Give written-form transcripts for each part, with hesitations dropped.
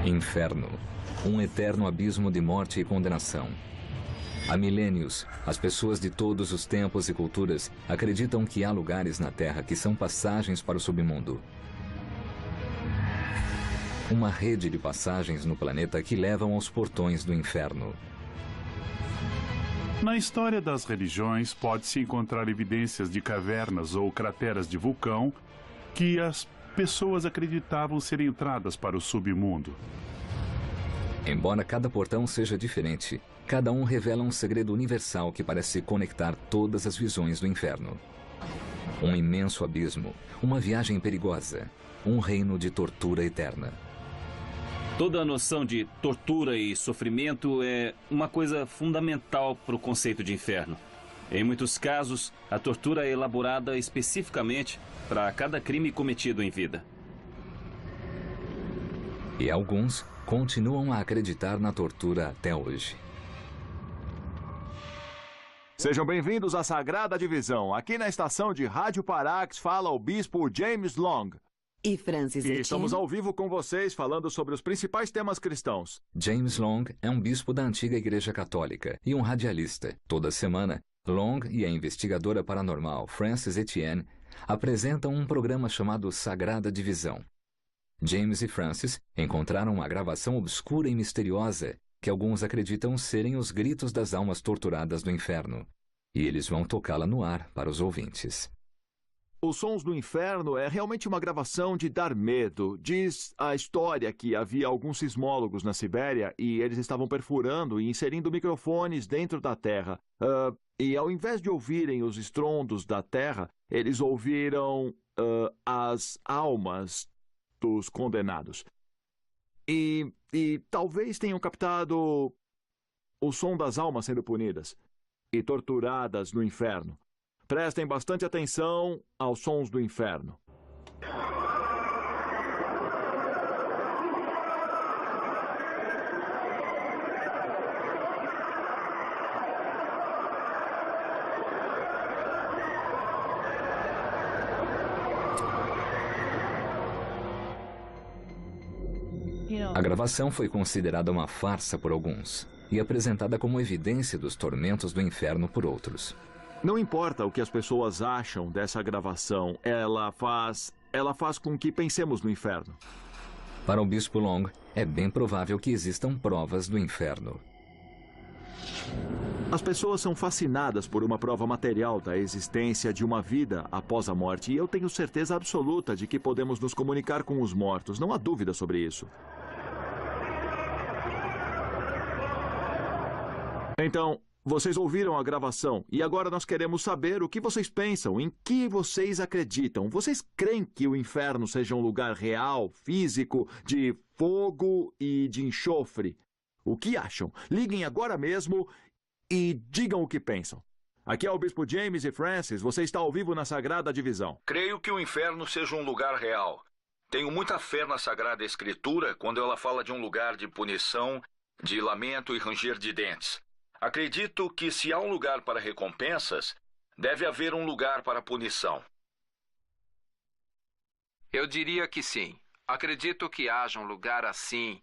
Inferno, um eterno abismo de morte e condenação. Há milênios, as pessoas de todos os tempos e culturas acreditam que há lugares na Terra que são passagens para o submundo. Uma rede de passagens no planeta que levam aos portões do inferno. Na história das religiões, pode-se encontrar evidências de cavernas ou crateras de vulcão que as pessoas acreditavam ser entradas para o submundo. Embora cada portão seja diferente, cada um revela um segredo universal que parece conectar todas as visões do inferno. Um imenso abismo, uma viagem perigosa, um reino de tortura eterna. Toda a noção de tortura e sofrimento é uma coisa fundamental para o conceito de inferno. Em muitos casos, a tortura é elaborada especificamente para cada crime cometido em vida. E alguns continuam a acreditar na tortura até hoje. Sejam bem-vindos à Sagrada Divisão. Aqui na estação de Rádio Parax fala o bispo James Long. E Francis E estamos ao vivo com vocês falando sobre os principais temas cristãos. James Long é um bispo da antiga Igreja Católica e um radialista. Toda semana, Long e a investigadora paranormal Frances Etienne apresentam um programa chamado Sagrada Divisão. James e Francis encontraram uma gravação obscura e misteriosa que alguns acreditam serem os gritos das almas torturadas do inferno. E eles vão tocá-la no ar para os ouvintes. Os Sons do Inferno é realmente uma gravação de dar medo. Diz a história que havia alguns sismólogos na Sibéria e eles estavam perfurando e inserindo microfones dentro da terra. E ao invés de ouvirem os estrondos da terra, eles ouviram as almas dos condenados. E talvez tenham captado o som das almas sendo punidas e torturadas no inferno. Prestem bastante atenção aos sons do inferno. A gravação foi considerada uma farsa por alguns e apresentada como evidência dos tormentos do inferno por outros. Não importa o que as pessoas acham dessa gravação, ela faz com que pensemos no inferno. Para o bispo Long, é bem provável que existam provas do inferno. As pessoas são fascinadas por uma prova material da existência de uma vida após a morte, e eu tenho certeza absoluta de que podemos nos comunicar com os mortos, não há dúvida sobre isso. Então, vocês ouviram a gravação e agora nós queremos saber o que vocês pensam, em que vocês acreditam. Vocês creem que o inferno seja um lugar real, físico, de fogo e de enxofre? O que acham? Liguem agora mesmo e digam o que pensam. Aqui é o Bispo James e Francis, você está ao vivo na Sagrada Divisão. Creio que o inferno seja um lugar real. Tenho muita fé na Sagrada Escritura quando ela fala de um lugar de punição, de lamento e ranger de dentes. Acredito que se há um lugar para recompensas, deve haver um lugar para punição. Eu diria que sim. Acredito que haja um lugar assim,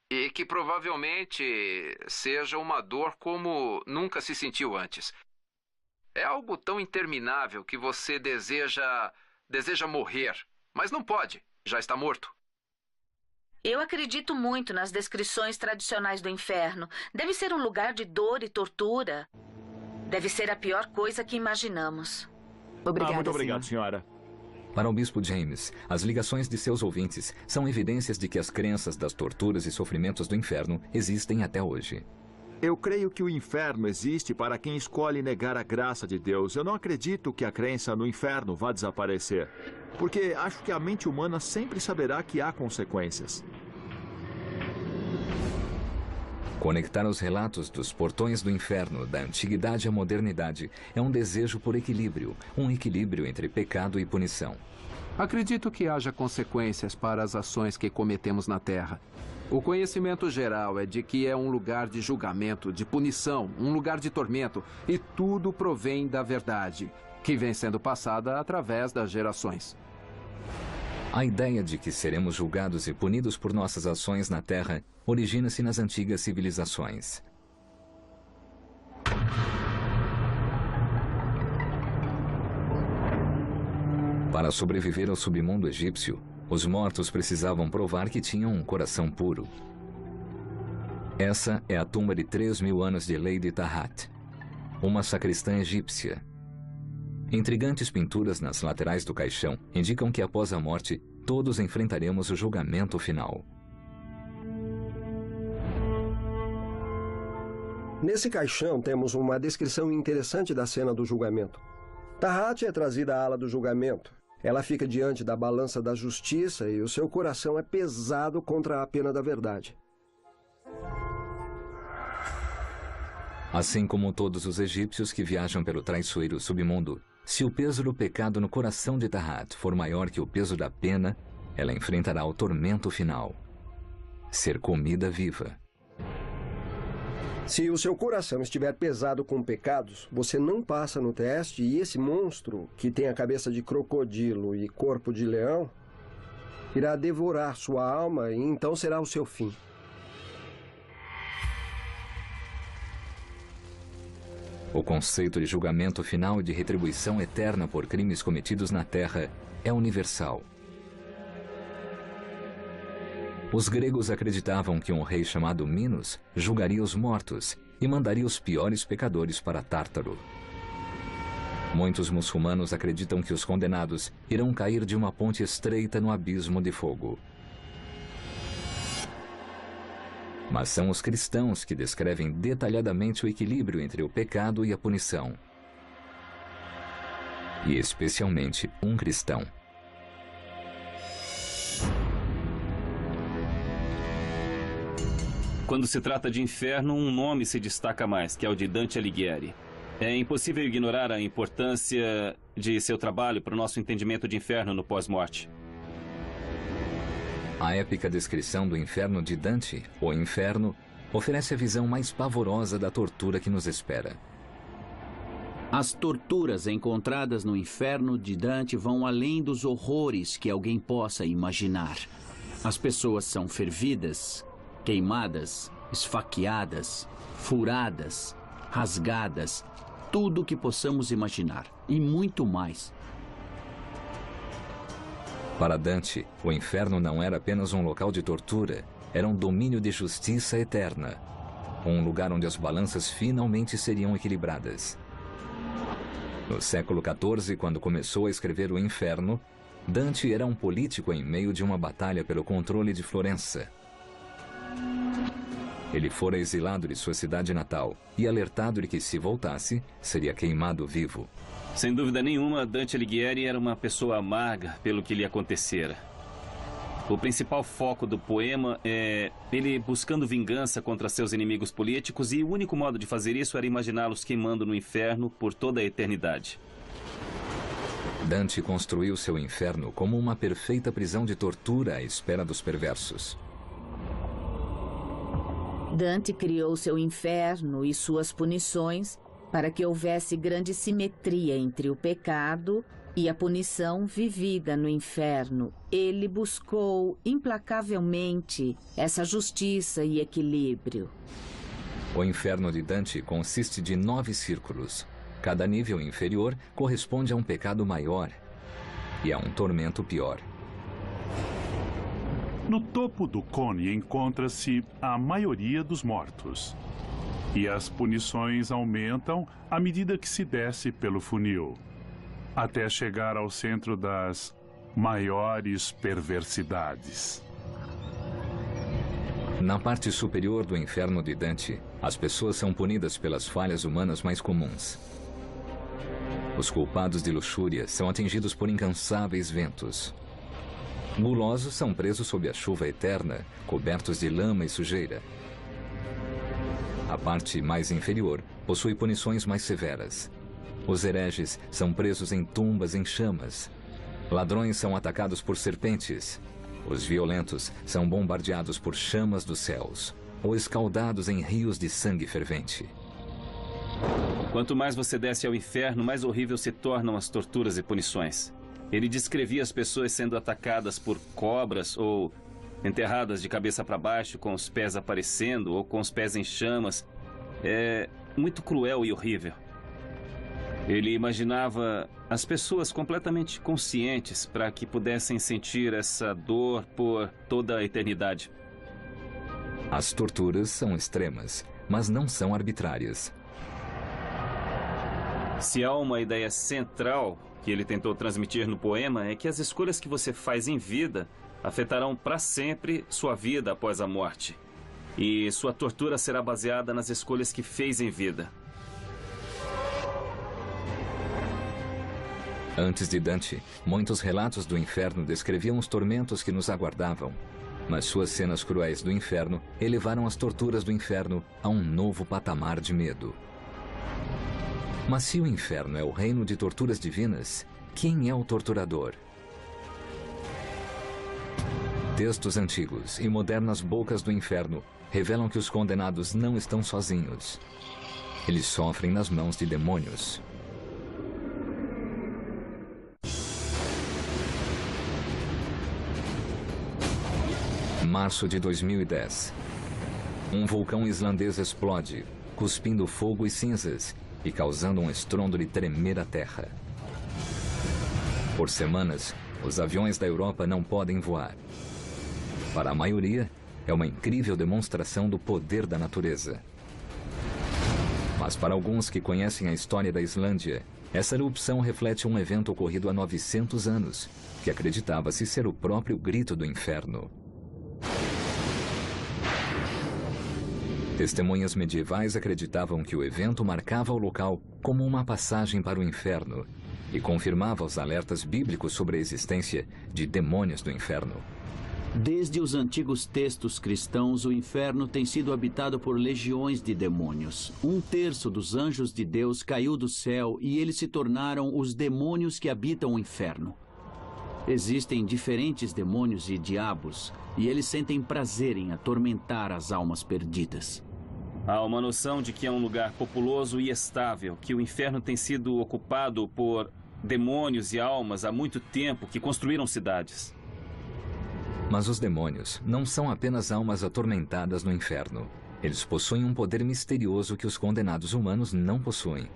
e que provavelmente seja uma dor como nunca se sentiu antes. É algo tão interminável que você deseja morrer, mas não pode, já está morto. Eu acredito muito nas descrições tradicionais do inferno. Deve ser um lugar de dor e tortura. Deve ser a pior coisa que imaginamos. Obrigada, muito obrigado, senhora. Para o bispo James, as ligações de seus ouvintes são evidências de que as crenças das torturas e sofrimentos do inferno existem até hoje. Eu creio que o inferno existe para quem escolhe negar a graça de Deus. Eu não acredito que a crença no inferno vá desaparecer, porque acho que a mente humana sempre saberá que há consequências. Conectar os relatos dos portões do inferno, da antiguidade à modernidade, é um desejo por equilíbrio, um equilíbrio entre pecado e punição. Acredito que haja consequências para as ações que cometemos na Terra. O conhecimento geral é de que é um lugar de julgamento, de punição, um lugar de tormento, e tudo provém da verdade, que vem sendo passada através das gerações. A ideia de que seremos julgados e punidos por nossas ações na Terra origina-se nas antigas civilizações. Para sobreviver ao submundo egípcio, os mortos precisavam provar que tinham um coração puro. Essa é a tumba de 3.000 anos de Lady Tahat, uma sacristã egípcia. Intrigantes pinturas nas laterais do caixão indicam que após a morte, todos enfrentaremos o julgamento final. Nesse caixão temos uma descrição interessante da cena do julgamento. Tahat é trazida à ala do julgamento. Ela fica diante da balança da justiça e o seu coração é pesado contra a pena da verdade. Assim como todos os egípcios que viajam pelo traiçoeiro submundo, se o peso do pecado no coração de Tahat for maior que o peso da pena, ela enfrentará o tormento final. Ser comida viva. Se o seu coração estiver pesado com pecados, você não passa no teste e esse monstro, que tem a cabeça de crocodilo e corpo de leão, irá devorar sua alma e então será o seu fim. O conceito de julgamento final e de retribuição eterna por crimes cometidos na Terra é universal. Os gregos acreditavam que um rei chamado Minos julgaria os mortos e mandaria os piores pecadores para Tártaro. Muitos muçulmanos acreditam que os condenados irão cair de uma ponte estreita no abismo de fogo. Mas são os cristãos que descrevem detalhadamente o equilíbrio entre o pecado e a punição. E especialmente um cristão. Quando se trata de inferno, um nome se destaca mais, que é o de Dante Alighieri. É impossível ignorar a importância de seu trabalho para o nosso entendimento de inferno no pós-morte. A épica descrição do inferno de Dante, o Inferno, oferece a visão mais pavorosa da tortura que nos espera. As torturas encontradas no inferno de Dante vão além dos horrores que alguém possa imaginar. As pessoas são fervidas, queimadas, esfaqueadas, furadas, rasgadas, tudo o que possamos imaginar, e muito mais. Para Dante, o inferno não era apenas um local de tortura, era um domínio de justiça eterna. Um lugar onde as balanças finalmente seriam equilibradas. No século XIV, quando começou a escrever o Inferno, Dante era um político em meio de uma batalha pelo controle de Florença. Ele fora exilado de sua cidade natal e alertado de que, se voltasse, seria queimado vivo. Sem dúvida nenhuma, Dante Alighieri era uma pessoa amarga pelo que lhe acontecera. O principal foco do poema é ele buscando vingança contra seus inimigos políticos, e o único modo de fazer isso era imaginá-los queimando no inferno por toda a eternidade. Dante construiu seu inferno como uma perfeita prisão de tortura à espera dos perversos. Dante criou seu inferno e suas punições para que houvesse grande simetria entre o pecado e a punição vivida no inferno. Ele buscou implacavelmente essa justiça e equilíbrio. O inferno de Dante consiste de 9 círculos. Cada nível inferior corresponde a um pecado maior e a um tormento pior. No topo do cone encontra-se a maioria dos mortos. E as punições aumentam à medida que se desce pelo funil, até chegar ao centro das maiores perversidades. Na parte superior do inferno de Dante, as pessoas são punidas pelas falhas humanas mais comuns. Os culpados de luxúria são atingidos por incansáveis ventos. Gulosos são presos sob a chuva eterna, cobertos de lama e sujeira. A parte mais inferior possui punições mais severas. Os hereges são presos em tumbas em chamas. Ladrões são atacados por serpentes. Os violentos são bombardeados por chamas dos céus, ou escaldados em rios de sangue fervente. Quanto mais você desce ao inferno, mais horrível se tornam as torturas e punições. Ele descrevia as pessoas sendo atacadas por cobras ou enterradas de cabeça para baixo, com os pés aparecendo ou com os pés em chamas. É muito cruel e horrível. Ele imaginava as pessoas completamente conscientes para que pudessem sentir essa dor por toda a eternidade. As torturas são extremas, mas não são arbitrárias. Se há uma ideia central que ele tentou transmitir no poema, é que as escolhas que você faz em vida afetarão para sempre sua vida após a morte. E sua tortura será baseada nas escolhas que fez em vida. Antes de Dante, muitos relatos do inferno descreviam os tormentos que nos aguardavam. Mas suas cenas cruéis do inferno elevaram as torturas do inferno a um novo patamar de medo. Mas se o inferno é o reino de torturas divinas, quem é o torturador? Textos antigos e modernas bocas do inferno revelam que os condenados não estão sozinhos. Eles sofrem nas mãos de demônios. Março de 2010. Um vulcão islandês explode, cuspindo fogo e cinzas e causando um estrondo de tremer a terra. Por semanas, os aviões da Europa não podem voar. Para a maioria, é uma incrível demonstração do poder da natureza. Mas para alguns que conhecem a história da Islândia, essa erupção reflete um evento ocorrido há 900 anos, que acreditava-se ser o próprio grito do inferno. Testemunhas medievais acreditavam que o evento marcava o local como uma passagem para o inferno e confirmava os alertas bíblicos sobre a existência de demônios do inferno. Desde os antigos textos cristãos, o inferno tem sido habitado por legiões de demônios. 1/3 dos anjos de Deus caiu do céu e eles se tornaram os demônios que habitam o inferno. Existem diferentes demônios e diabos, e eles sentem prazer em atormentar as almas perdidas. Há uma noção de que é um lugar populoso e estável, que o inferno tem sido ocupado por demônios e almas há muito tempo, que construíram cidades. Mas os demônios não são apenas almas atormentadas no inferno. Eles possuem um poder misterioso que os condenados humanos não possuem.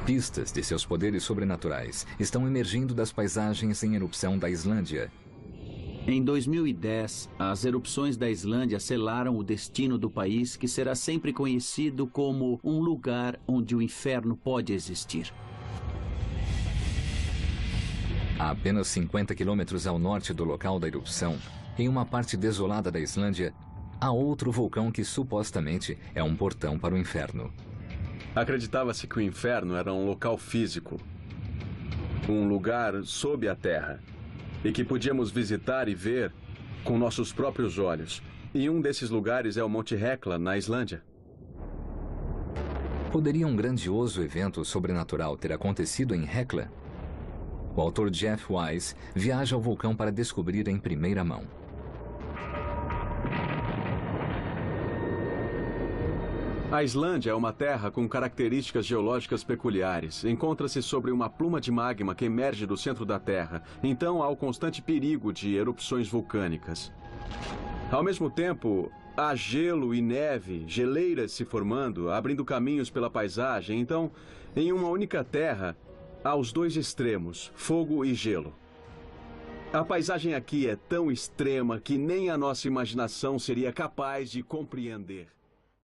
Pistas de seus poderes sobrenaturais estão emergindo das paisagens em erupção da Islândia. Em 2010, as erupções da Islândia selaram o destino do país, que será sempre conhecido como um lugar onde o inferno pode existir. A apenas 50 quilômetros ao norte do local da erupção, em uma parte desolada da Islândia, há outro vulcão que supostamente é um portão para o inferno. Acreditava-se que o inferno era um local físico, um lugar sob a terra, e que podíamos visitar e ver com nossos próprios olhos. E um desses lugares é o Monte Hekla, na Islândia. Poderia um grandioso evento sobrenatural ter acontecido em Hekla? O autor Jeff Wise viaja ao vulcão para descobrir em primeira mão. A Islândia é uma terra com características geológicas peculiares. Encontra-se sobre uma pluma de magma que emerge do centro da Terra. Então há o constante perigo de erupções vulcânicas. Ao mesmo tempo, há gelo e neve, geleiras se formando, abrindo caminhos pela paisagem. Então, em uma única terra, há os dois extremos, fogo e gelo. A paisagem aqui é tão extrema que nem a nossa imaginação seria capaz de compreender.